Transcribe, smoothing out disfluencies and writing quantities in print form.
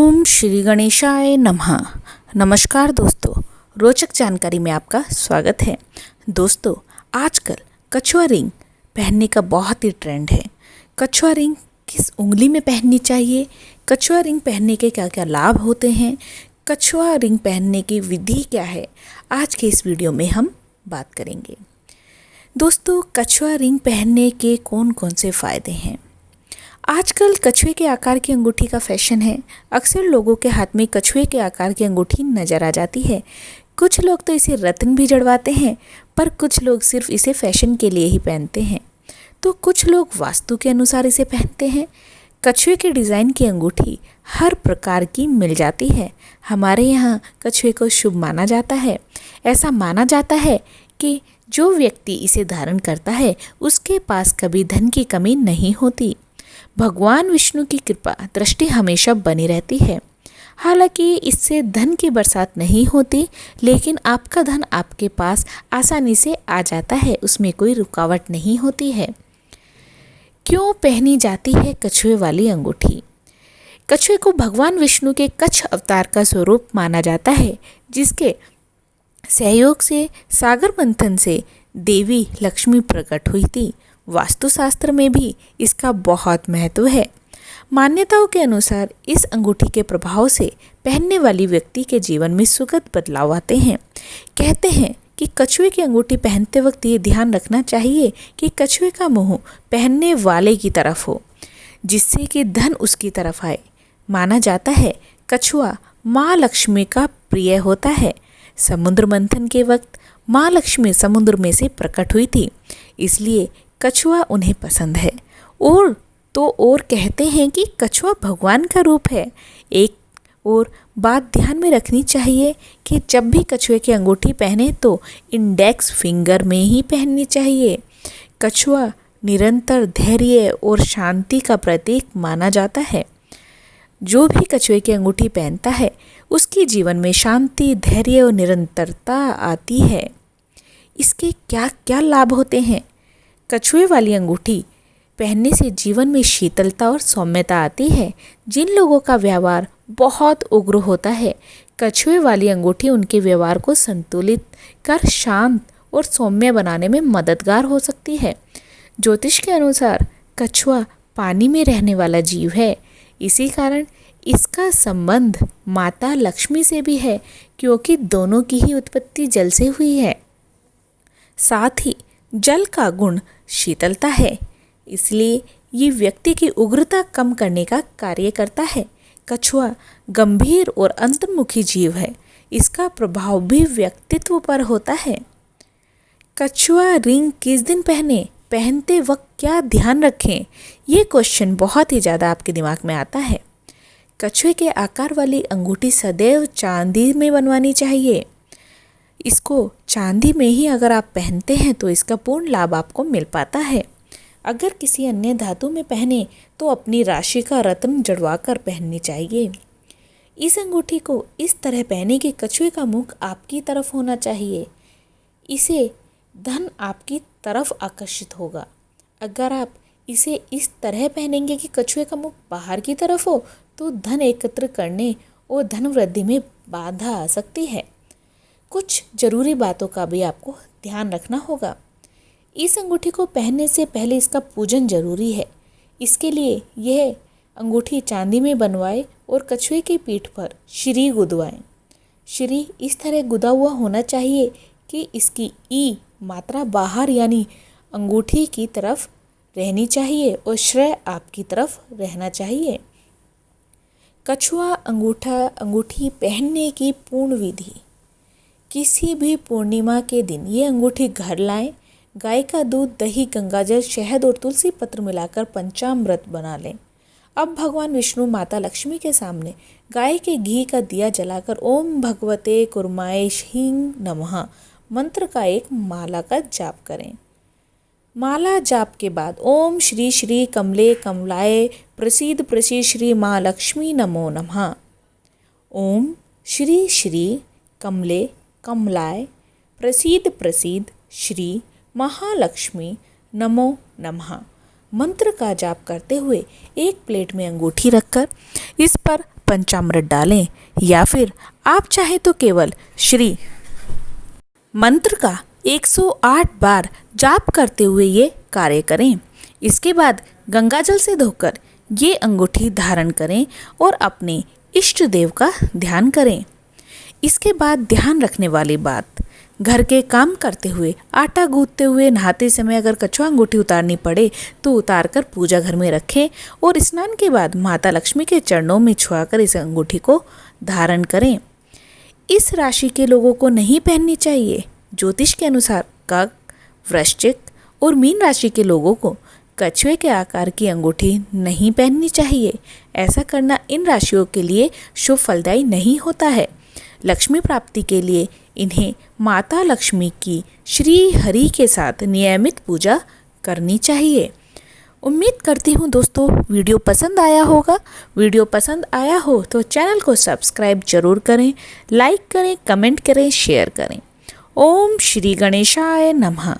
ओम श्री गणेशाय नमः। नमस्कार दोस्तों, रोचक जानकारी में आपका स्वागत है। दोस्तों, आजकल कछुआ रिंग पहनने का बहुत ही ट्रेंड है। कछुआ रिंग किस उंगली में पहननी चाहिए, कछुआ रिंग पहनने के क्या क्या लाभ होते हैं, कछुआ रिंग पहनने की विधि क्या है, आज के इस वीडियो में हम बात करेंगे। दोस्तों, कछुआ रिंग पहनने के कौन कौन से फ़ायदे हैं। आजकल कछुए के आकार की अंगूठी का फैशन है। अक्सर लोगों के हाथ में कछुए के आकार की अंगूठी नज़र आ जाती है। कुछ लोग तो इसे रत्न भी जड़वाते हैं, पर कुछ लोग सिर्फ इसे फैशन के लिए ही पहनते हैं, तो कुछ लोग वास्तु के अनुसार इसे पहनते हैं। कछुए के डिज़ाइन की अंगूठी हर प्रकार की मिल जाती है। हमारे यहाँ कछुए को शुभ माना जाता है। ऐसा माना जाता है कि जो व्यक्ति इसे धारण करता है उसके पास कभी धन की कमी नहीं होती। भगवान विष्णु की कृपा दृष्टि हमेशा बनी रहती है। हालांकि इससे धन की बरसात नहीं होती, लेकिन आपका धन आपके पास आसानी से आ जाता है, उसमें कोई रुकावट नहीं होती है। क्यों पहनी जाती है कछुए वाली अंगूठी। कछुए को भगवान विष्णु के कच्छ अवतार का स्वरूप माना जाता है, जिसके सहयोग से सागर मंथन से देवी लक्ष्मी प्रकट हुई थी। वास्तुशास्त्र में भी इसका बहुत महत्व है। मान्यताओं के अनुसार इस अंगूठी के प्रभाव से पहनने वाली व्यक्ति के जीवन में सुखद बदलाव आते हैं। कहते हैं कि कछुए की अंगूठी पहनते वक्त ये ध्यान रखना चाहिए कि कछुए का मुंह पहनने वाले की तरफ हो, जिससे कि धन उसकी तरफ आए। माना जाता है कछुआ माँ लक्ष्मी का प्रिय होता है। समुद्र मंथन के वक्त माँ लक्ष्मी समुद्र में से प्रकट हुई थी, इसलिए कछुआ उन्हें पसंद है। और कहते हैं कि कछुआ भगवान का रूप है। एक और बात ध्यान में रखनी चाहिए कि जब भी कछुए की अंगूठी पहने तो इंडेक्स फिंगर में ही पहननी चाहिए। कछुआ निरंतर धैर्य और शांति का प्रतीक माना जाता है। जो भी कछुए की अंगूठी पहनता है उसके जीवन में शांति, धैर्य और निरंतरता आती है। इसके क्या क्या लाभ होते हैं। कछुए वाली अंगूठी पहनने से जीवन में शीतलता और सौम्यता आती है। जिन लोगों का व्यवहार बहुत उग्र होता है, कछुए वाली अंगूठी उनके व्यवहार को संतुलित कर शांत और सौम्य बनाने में मददगार हो सकती है। ज्योतिष के अनुसार कछुआ पानी में रहने वाला जीव है। इसी कारण इसका संबंध माता लक्ष्मी से भी है, क्योंकि दोनों की ही उत्पत्ति जल से हुई है। साथ ही जल का गुण शीतलता है, इसलिए ये व्यक्ति की उग्रता कम करने का कार्य करता है। कछुआ गंभीर और अंतर्मुखी जीव है। इसका प्रभाव भी व्यक्तित्व पर होता है। कछुआ रिंग किस दिन पहने, पहनते वक्त क्या ध्यान रखें, ये क्वेश्चन बहुत ही ज़्यादा आपके दिमाग में आता है। कछुए के आकार वाली अंगूठी सदैव चांदी में बनवानी चाहिए। इसको चांदी में ही अगर आप पहनते हैं तो इसका पूर्ण लाभ आपको मिल पाता है। अगर किसी अन्य धातु में पहने तो अपनी राशि का रत्न जड़वा कर पहननी चाहिए। इस अंगूठी को इस तरह पहने कि कछुए का मुख आपकी तरफ होना चाहिए। इसे धन आपकी तरफ आकर्षित होगा। अगर आप इसे इस तरह पहनेंगे कि कछुए का मुख बाहर की तरफ हो तो धन एकत्र करने और धन वृद्धि में बाधा आ सकती है। कुछ जरूरी बातों का भी आपको ध्यान रखना होगा। इस अंगूठी को पहनने से पहले इसका पूजन जरूरी है। इसके लिए यह अंगूठी चांदी में बनवाए और कछुए की पीठ पर श्री गुदवाएं। श्री इस तरह गुदा हुआ होना चाहिए कि इसकी ई मात्रा बाहर यानी अंगूठी की तरफ रहनी चाहिए और श्रेय आपकी तरफ रहना चाहिए। कछुआ अंगूठी पहनने की पूर्ण विधि। किसी भी पूर्णिमा के दिन ये अंगूठी घर लाएं। गाय का दूध, दही, गंगाजल, शहद और तुलसी पत्र मिलाकर पंचामृत बना लें। अब भगवान विष्णु, माता लक्ष्मी के सामने गाय के घी का दिया जलाकर ओम भगवते कुर्माय ह्रीं नमः मंत्र का एक माला का जाप करें। माला जाप के बाद ओम श्री श्री कमले कमलाय प्रसीद प्रसीद श्री माँ लक्ष्मी नमो नमः। ओम श्री श्री कमले कमलाय प्रसीद प्रसीद श्री महालक्ष्मी नमो नमः मंत्र का जाप करते हुए एक प्लेट में अंगूठी रखकर इस पर पंचामृत डालें या फिर आप चाहे तो केवल श्री मंत्र का 108 बार जाप करते हुए ये कार्य करें। इसके बाद गंगाजल से धोकर ये अंगूठी धारण करें और अपने इष्ट देव का ध्यान करें। इसके बाद ध्यान रखने वाली बात, घर के काम करते हुए, आटा गूंथते हुए, नहाते समय अगर कछुआ अंगूठी उतारनी पड़े तो उतार कर पूजा घर में रखें और स्नान के बाद माता लक्ष्मी के चरणों में छुआकर इस अंगूठी को धारण करें। इस राशि के लोगों को नहीं पहननी चाहिए। ज्योतिष के अनुसार कर्क, वृश्चिक और मीन राशि के लोगों को कछुए के आकार की अंगूठी नहीं पहननी चाहिए। ऐसा करना इन राशियों के लिए शुभ फलदायी नहीं होता है। लक्ष्मी प्राप्ति के लिए इन्हें माता लक्ष्मी की श्री हरि के साथ नियमित पूजा करनी चाहिए। उम्मीद करती हूँ दोस्तों वीडियो पसंद आया होगा। वीडियो पसंद आया हो तो चैनल को सब्सक्राइब जरूर करें, लाइक करें, कमेंट करें, शेयर करें। ओम श्री गणेशाय नमः।